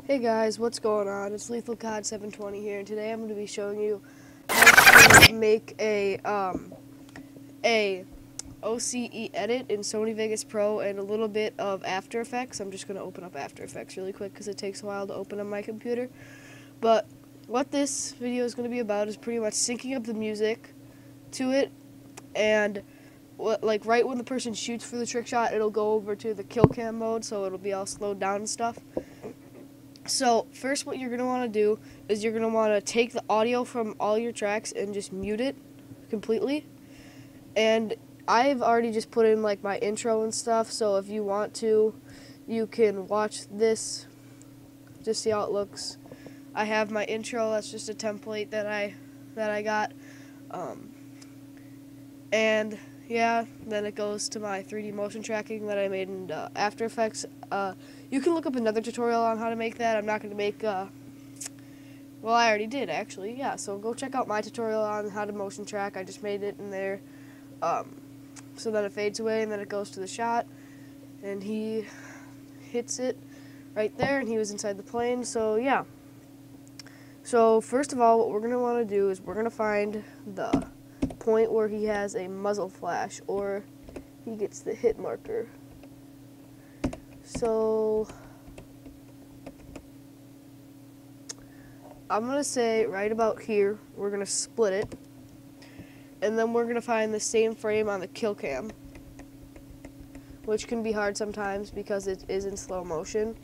Hey guys, what's going on? It's Lethal COD 720 here, and today I'm going to be showing you how to make a OCE edit in Sony Vegas Pro and a little bit of After Effects. I'm just going to open up After Effects really quick because it takes a while to open on my computer. But what this video is going to be about is pretty much syncing up the music to it, and like right when the person shoots for the trick shot, it'll go over to the kill cam mode, so it'll be all slowed down and stuff. So first what you're going to want to do is you're going to want to take the audio from all your tracks and just mute it completely. And I've already just put in like my intro and stuff, so if you want to, you can watch this, just see how it looks. I have my intro, that's just a template that I got. And yeah, then it goes to my 3D motion tracking that I made in After Effects. You can look up another tutorial on how to make that. I'm not going to make, well, I already did actually, yeah. So go check out my tutorial on how to motion track. I just made it in there. So then it fades away and then it goes to the shot. And he hits it right there and he was inside the plane, so yeah. So first of all, what we're going to want to do is we're going to find the point where he has a muzzle flash or he gets the hit marker. So I'm going to say right about here, we're going to split it, and then we're going to find the same frame on the kill cam, which can be hard sometimes because it is in slow motion.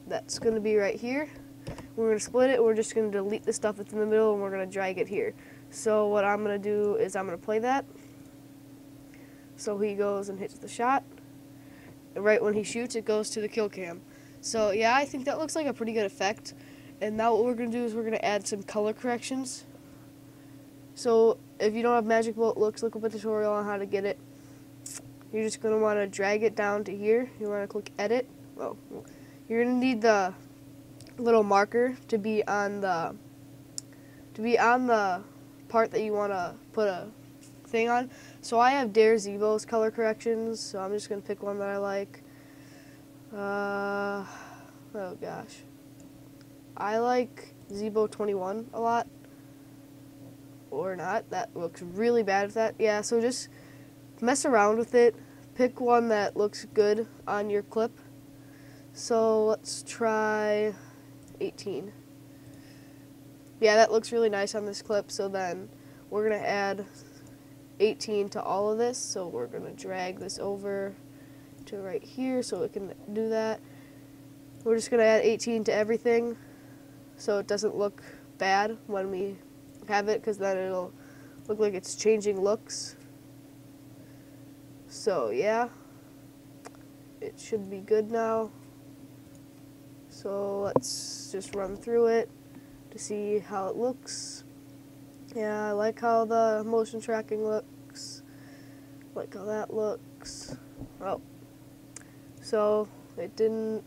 That's going to be right here. We're going to split it, we're just going to delete the stuff that's in the middle, and we're going to drag it here. So what I'm going to do is I'm going to play that. So he goes and hits the shot. And right when he shoots, it goes to the kill cam. So yeah, I think that looks like a pretty good effect. And now what we're going to do is we're going to add some color corrections. So if you don't have Magic Bullet Looks, look up a tutorial on how to get it. You're just going to want to drag it down to here. You want to click Edit. Well, you're going to need the little marker to be on the part that you want to put a thing on. So I have Dare Zebo's color corrections, so I'm just gonna pick one that I like. Oh gosh, I like Zebo 21 a lot, or not. That looks really bad with that. Yeah, so just mess around with it. Pick one that looks good on your clip. So let's try 18. Yeah, that looks really nice on this clip, so then we're going to add 18 to all of this, so we're going to drag this over to right here so it can do that. We're just going to add 18 to everything so it doesn't look bad when we have it, because then it'll look like it's changing looks. So yeah, it should be good now. So let's just run through it to see how it looks. Yeah, I like how the motion tracking looks. I like how that looks. Oh, so it didn't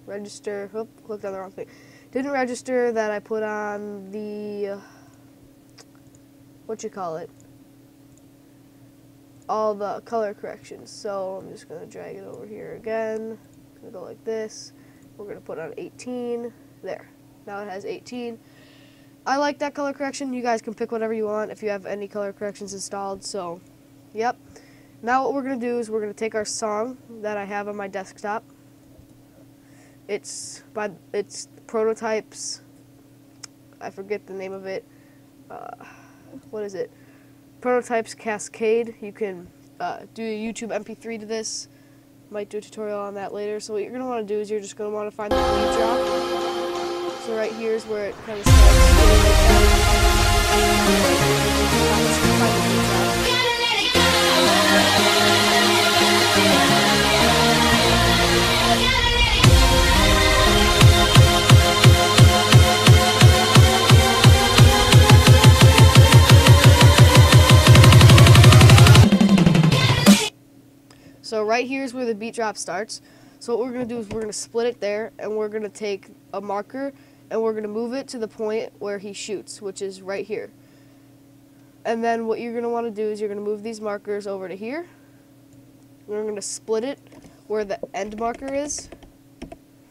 register. Oh, clicked on the wrong thing. Didn't register that I put on the all the color corrections. So I'm just gonna drag it over here again. Gonna go like this. We're going to put on 18. There. Now it has 18. I like that color correction. You guys can pick whatever you want if you have any color corrections installed. So, yep. Now what we're going to do is we're going to take our song that I have on my desktop. It's Prototypes. I forget the name of it. What is it? Prototypes Cascade. You can do a YouTube MP3 to this. Might do a tutorial on that later. So what you're going to want to do is you're just going to want to find the beat drop. So right here is where it kind of So right here is where the beat drop starts. So what we're going to do is we're going to split it there, and we're going to take a marker and we're going to move it to the point where he shoots, which is right here. And then what you're going to want to do is you're going to move these markers over to here. We're going to split it where the end marker is.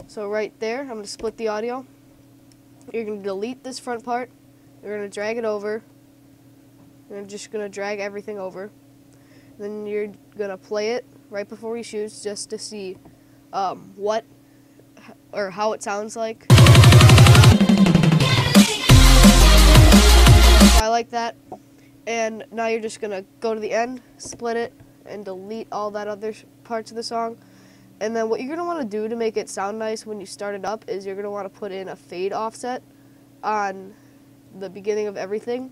So right there, I'm going to split the audio. You're going to delete this front part. You're going to drag it over. You're just going to drag everything over. Then you're going to play it right before he shoots just to see what or how it sounds like. I like that. And now you're just going to go to the end, split it, and delete all that other parts of the song. And then what you're going to want to do to make it sound nice when you start it up is you're going to want to put in a fade offset on the beginning of everything,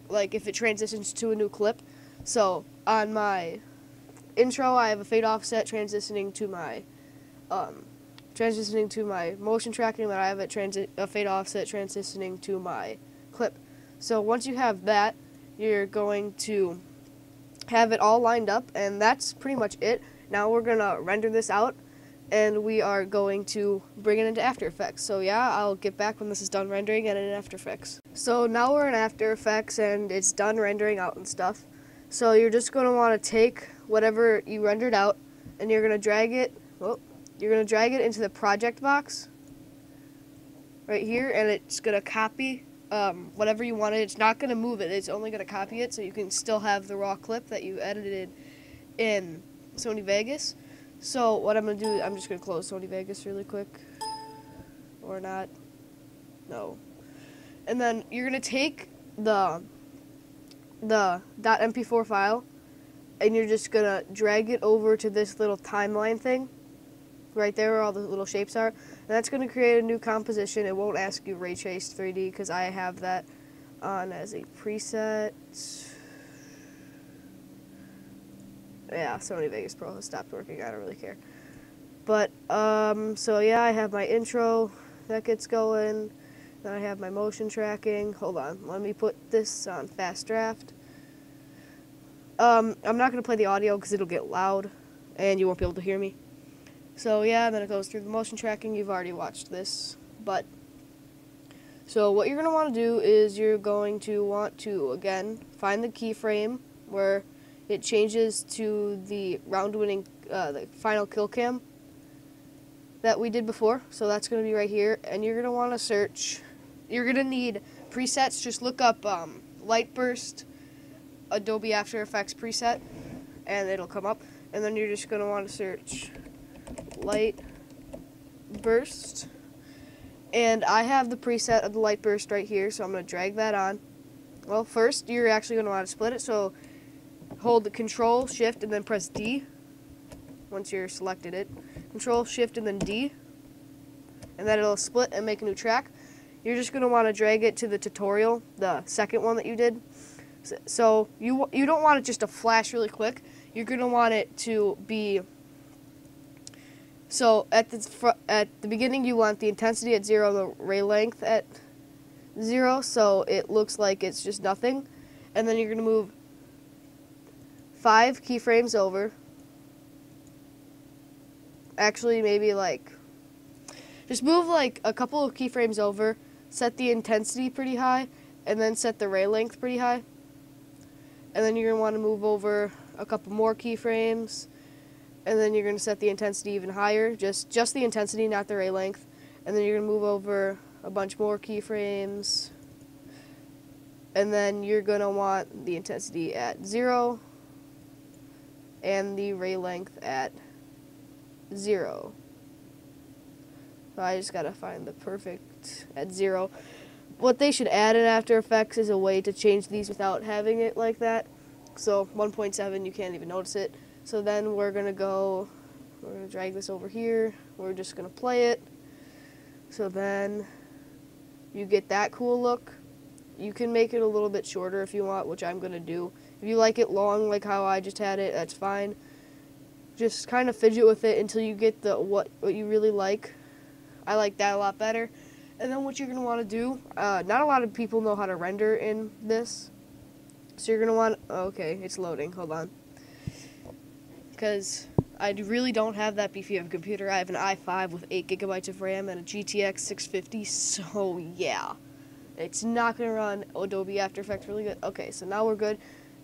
like if it transitions to a new clip. So on my intro, I have a fade offset transitioning to my motion tracking, and I have a fade offset transitioning to my clip. So once you have that, you're going to have it all lined up, and that's pretty much it. Now we're going to render this out, and we are going to bring it into After Effects. So yeah, I'll get back when this is done rendering and in After Effects. So now we're in After Effects, and it's done rendering out and stuff. So you're just going to want to take whatever you rendered out, and you're going to drag it, into the project box right here, and it's going to copy whatever you wanted. It's not going to move it. It's only going to copy it, so you can still have the raw clip that you edited in Sony Vegas. So what I'm going to do, I'm just going to close Sony Vegas really quick. Or not. No. And then you're going to take the .mp4 file, and you're just going to drag it over to this little timeline thing right there where all the little shapes are. And that's going to create a new composition. It won't ask you Ray Trace 3D because I have that on as a preset. Yeah, Sony Vegas Pro has stopped working. I don't really care. But, so yeah, I have my intro that gets going. Then I have my motion tracking. Hold on. Let me put this on fast draft. I'm not going to play the audio because it'll get loud and you won't be able to hear me. So yeah, then it goes through the motion tracking. You've already watched this. But, so what you're going to want to do is you're going to want to, again, find the keyframe where it changes to the round-winning, the final kill cam that we did before. So that's going to be right here. And you're going to want to search. You're going to need presets. Just look up Light Burst Adobe After Effects preset, and it'll come up. And then you're just going to want to search Light Burst. And I have the preset of the Light Burst right here, so I'm going to drag that on. Well, first, you're actually going to want to split it. So hold the Control, Shift, and then press D once you're selected it. Control, Shift, and then D. And then it'll split and make a new track. You're just going to want to drag it to the tutorial, the second one that you did. So you don't want it just to flash really quick. You're going to want it to be... So at the beginning, you want the intensity at 0, the ray length at 0, so it looks like it's just nothing. And then you're going to move 5 keyframes over. Actually, maybe like, just move like a couple of keyframes over, set the intensity pretty high, and then set the ray length pretty high. And then you're going to want to move over a couple more keyframes, and then you're going to set the intensity even higher, just the intensity, not the ray length. And then you're going to move over a bunch more keyframes, and then you're going to want the intensity at 0 and the ray length at 0. So I just got to find the perfect at 0. What they should add in After Effects is a way to change these without having it like that. So 1.7, you can't even notice it. So then we're going to drag this over here. We're just going to play it. So then you get that cool look. You can make it a little bit shorter if you want, which I'm going to do. If you like it long, like how I just had it, that's fine. Just kind of fidget with it until you get the what you really like. I like that a lot better. And then what you're going to want to do, not a lot of people know how to render in this. So you're going to want, okay, it's loading, hold on. Because I really don't have that beefy of a computer. I have an i5 with 8 gigabytes of RAM and a GTX 650, so yeah. It's not going to run Adobe After Effects really good. Okay, so now we're good.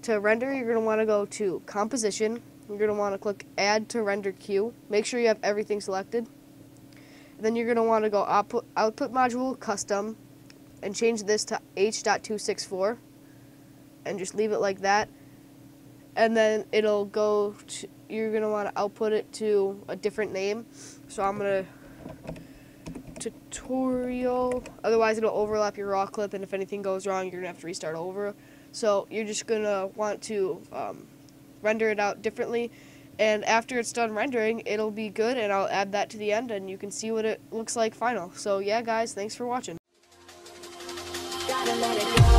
To render, you're going to want to go to Composition, you're going to want to click Add to Render Queue. Make sure you have everything selected. Then you're going to want to go Output Module Custom and change this to H.264 and just leave it like that. And then it'll go to, you're going to want to output it to a different name. So I'm going to tutorial, otherwise it'll overlap your raw clip, and if anything goes wrong, you're going to have to restart over. So you're just going to want to render it out differently, and after it's done rendering, it'll be good, and I'll add that to the end, and you can see what it looks like final. So yeah, guys, thanks for watching. Gotta let it go.